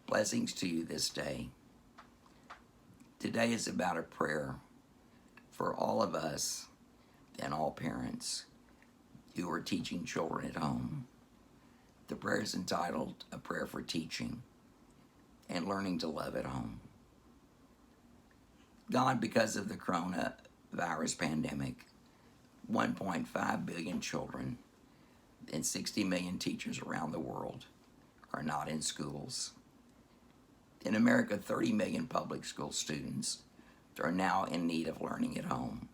Blessings to you this day. Today is about a prayer for all of us and all parents who are teaching children at home. The prayer is entitled A Prayer for Teaching and Learning to Love at Home. God, because of the coronavirus pandemic, 1.5 billion children and 60 million teachers around the world are not in schools. In America, 30 million public school students are now in need of learning at home.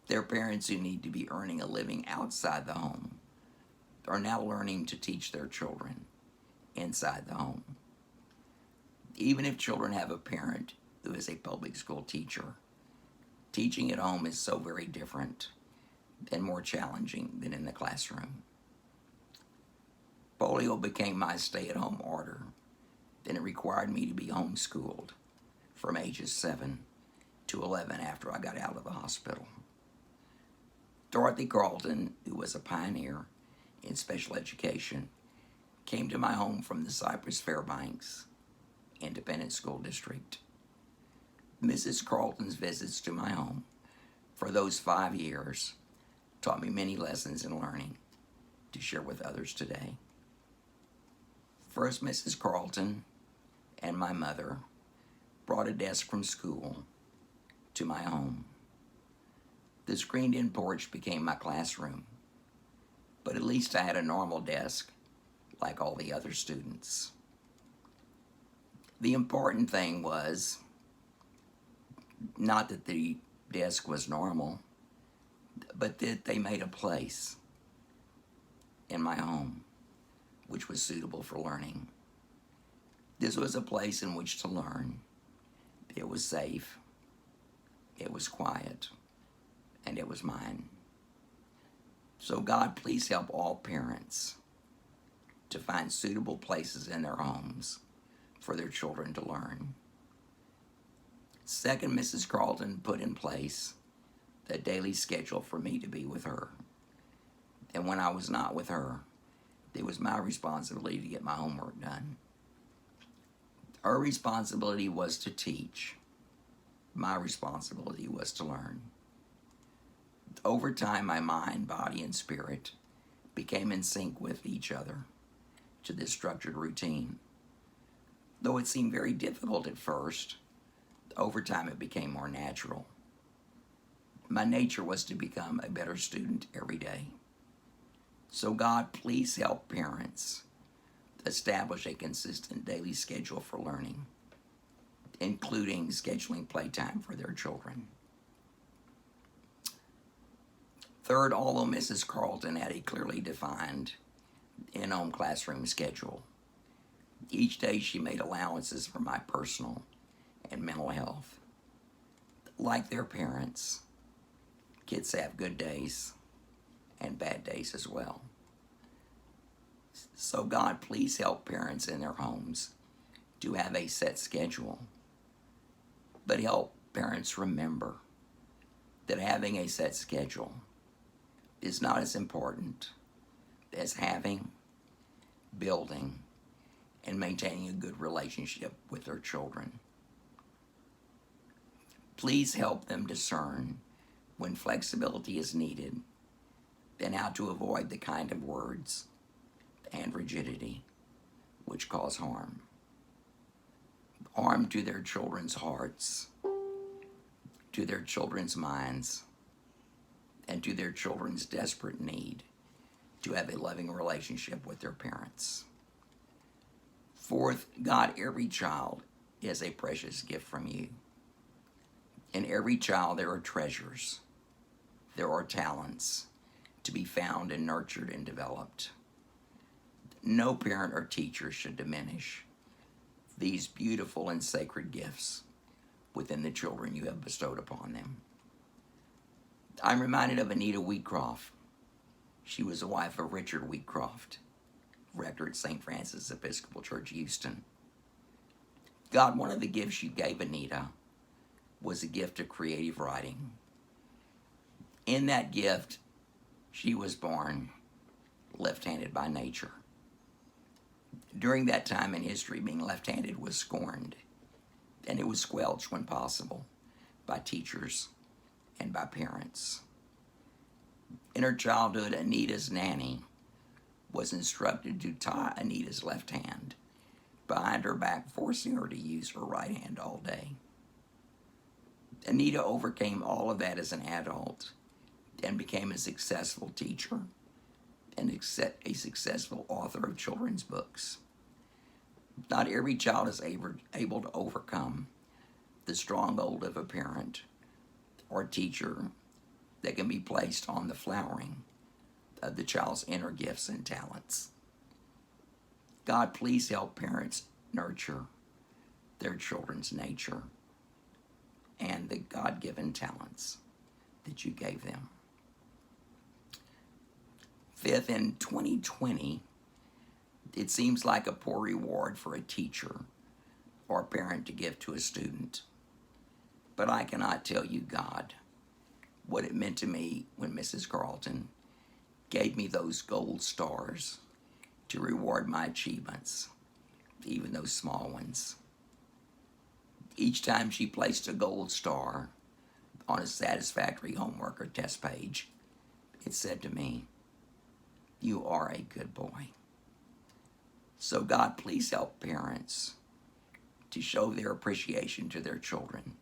Their parents who need to be earning a living outside the home are now learning to teach their children inside the home. Even if children have a parent who is a public school teacher, teaching at home is so very different and more challenging than in the classroom. Polio became my stay-at-home order. Then it required me to be homeschooled from ages 7 to 11 after I got out of the hospital. Dorothy Carlton, who was a pioneer in special education, came to my home from the Cypress Fairbanks Independent School District. Mrs. Carlton's visits to my home for those 5 years taught me many lessons in learning to share with others today. First, Mrs. Carlton and my mother brought a desk from school to my home. The screened-in porch became my classroom, but at least I had a normal desk like all the other students. The important thing was not that the desk was normal, but that they made a place in my home which was suitable for learning. This was a place in which to learn. It was safe, it was quiet, and it was mine. So God, please help all parents to find suitable places in their homes for their children to learn. Second, Mrs. Carlton put in place a daily schedule for me to be with her. And when I was not with her, it was my responsibility to get my homework done. Her responsibility was to teach. My responsibility was to learn. Over time, my mind, body, and spirit became in sync with each other to this structured routine. Though it seemed very difficult at first, over time it became more natural. My nature was to become a better student every day. So God, please help parents establish a consistent daily schedule for learning, including scheduling playtime for their children. Third, although Mrs. Carlton had a clearly defined in-home classroom schedule, each day she made allowances for my personal and mental health. Like their parents, kids have good days and bad days as well. So God, please help parents in their homes to have a set schedule, but help parents remember that having a set schedule is not as important as having, building, and maintaining a good relationship with their children. Please help them discern when flexibility is needed and how to avoid the kind of words and rigidity which cause harm. Harm to their children's hearts, to their children's minds, and to their children's desperate need to have a loving relationship with their parents. Fourth, God, every child is a precious gift from you. In every child there are treasures, there are talents to be found and nurtured and developed. No parent or teacher should diminish these beautiful and sacred gifts within the children you have bestowed upon them. I'm reminded of Anita Wheatcroft. She was the wife of Richard Wheatcroft, rector at St. Francis Episcopal Church, Houston. God, one of the gifts you gave Anita was a gift of creative writing. In that gift, she was born left-handed by nature. During that time in history, being left-handed was scorned, and it was squelched when possible by teachers and by parents. In her childhood, Anita's nanny was instructed to tie Anita's left hand behind her back, forcing her to use her right hand all day. Anita overcame all of that as an adult and became a successful teacher and a successful author of children's books. Not every child is able to overcome the stronghold of a parent or teacher that can be placed on the flowering of the child's inner gifts and talents. God, please help parents nurture their children's nature and the God-given talents that you gave them. Fifth, in 2020, it seems like a poor reward for a teacher or a parent to give to a student. But I cannot tell you, God, what it meant to me when Mrs. Carlton gave me those gold stars to reward my achievements, even those small ones. Each time she placed a gold star on a satisfactory homework or test page, it said to me, "You are a good boy." So God, please help parents to show their appreciation to their children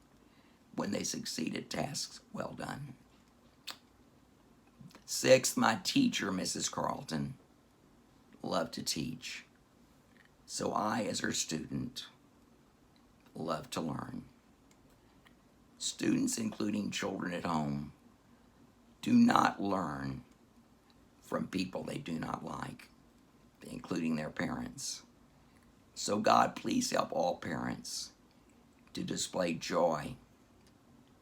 when they succeed at tasks well done. Sixth, my teacher, Mrs. Carlton, loved to teach. So I, as her student, love to learn. Students, including children at home, do not learn from people they do not like, including their parents. So God, please help all parents to display joy,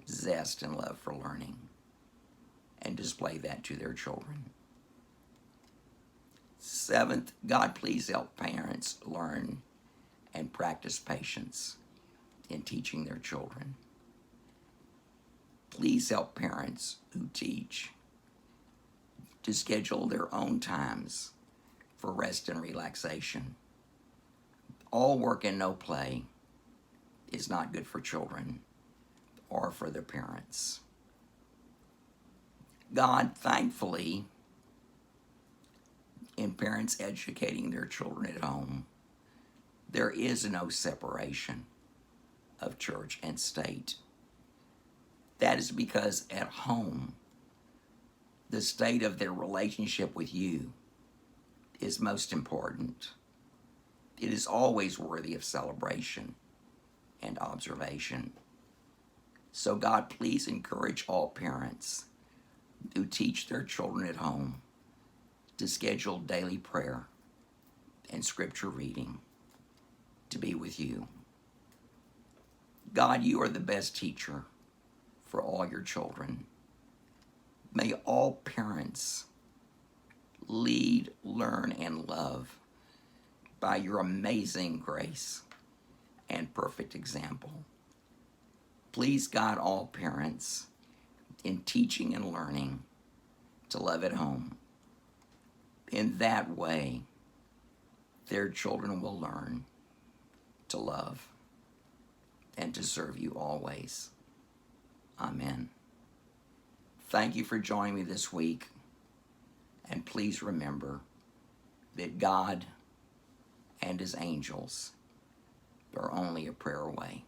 zest, and love for learning, and display that to their children. Seventh, God, please help parents learn and practice patience in teaching their children. Please help parents who teach to schedule their own times for rest and relaxation. All work and no play is not good for children or for their parents. God, thankfully, in parents educating their children at home, there is no separation of church and state. That is because at home, the state of their relationship with you is most important. It is always worthy of celebration and observation. So God, please encourage all parents who teach their children at home to schedule daily prayer and scripture reading to be with you. God, you are the best teacher for all your children. May all parents lead, learn, and love by your amazing grace and perfect example. Please guide all parents in teaching and learning to love at home. In that way, their children will learn to love and to serve you always. Amen. Thank you for joining me this week. And please remember that God and his angels are only a prayer away.